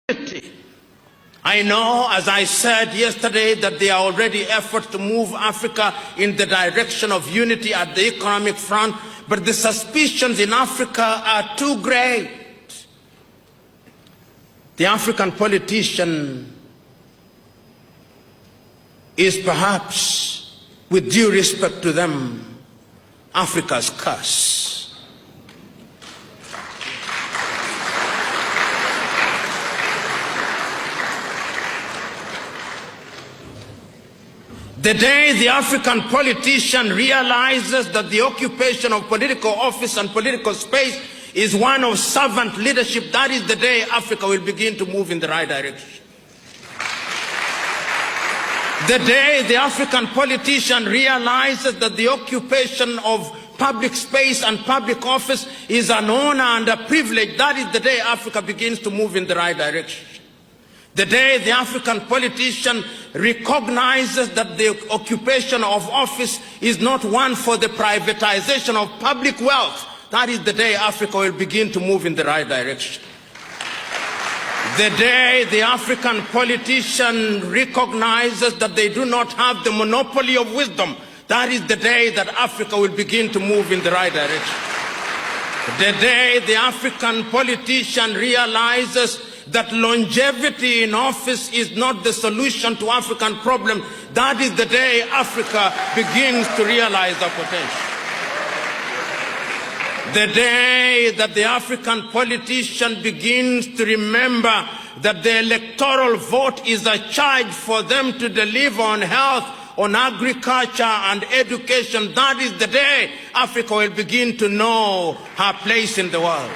I know, as I said yesterday, that there are already efforts to move Africa in the direction of unity at the economic front, but the suspicions in Africa are too great. The African politician is perhaps, with due respect to them, Africa's curse. The day the African politician realizes that the occupation of political office and political space is one of servant leadership, that is the day Africa will begin to move in the right direction. The day the African politician realizes that the occupation of public space and public office is an honor and a privilege, that is the day Africa begins to move in the right direction. The day the African politician recognizes that the occupation of office is not one for the privatization of public wealth, that is the day Africa will begin to move in the right direction. The day the African politician recognizes that they do not have the monopoly of wisdom, that is the day that Africa will begin to move in the right direction. The day the African politician realizes that longevity in office is not the solution to African problems, that is the day Africa begins to realize the potential. The day that the African politician begins to remember that the electoral vote is a charge for them to deliver on health, on agriculture and education, that is the day Africa will begin to know her place in the world.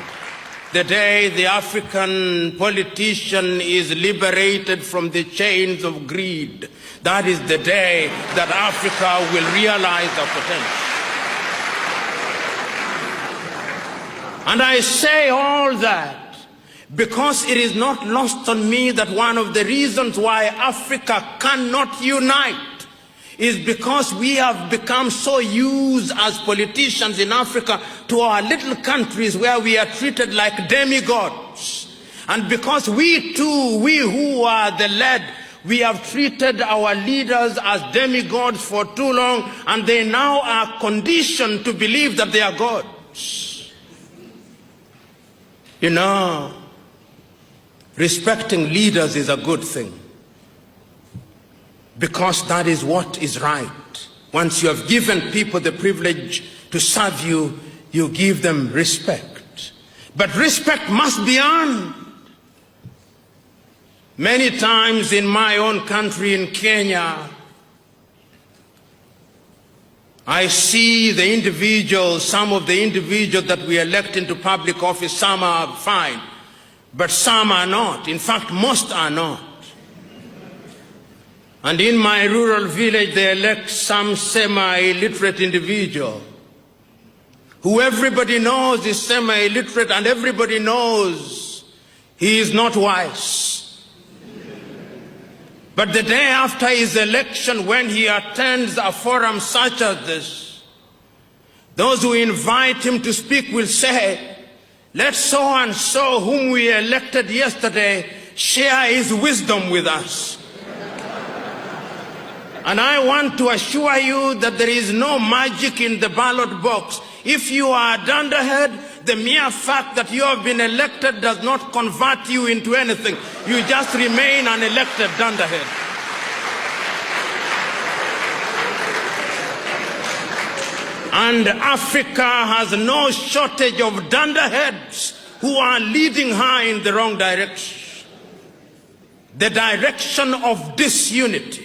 The day the African politician is liberated from the chains of greed, that is the day that Africa will realize the potential. And I say all that because it is not lost on me that one of the reasons why Africa cannot unite is because we have become so used as politicians in Africa to our little countries where we are treated like demigods. And because we too, we who are the led, we have treated our leaders as demigods for too long, and they now are conditioned to believe that they are gods. You know, respecting leaders is a good thing, because that is what is right. Once you have given people the privilege to serve you, you give them respect. But respect must be earned. Many times in my own country, in Kenya, I see the individuals, some of the individuals that we elect into public office, some are fine, but some are not. In fact, most are not. And in my rural village, they elect some semi-illiterate individual who everybody knows is semi-illiterate, and everybody knows he is not wise. But the day after his election, when he attends a forum such as this, those who invite him to speak will say, let so-and-so whom we elected yesterday share his wisdom with us. And I want to assure you that there is no magic in the ballot box. If you are a dunderhead, the mere fact that you have been elected does not convert you into anything. You just remain an elected dunderhead. And Africa has no shortage of dunderheads who are leading her in the wrong direction. The direction of disunity.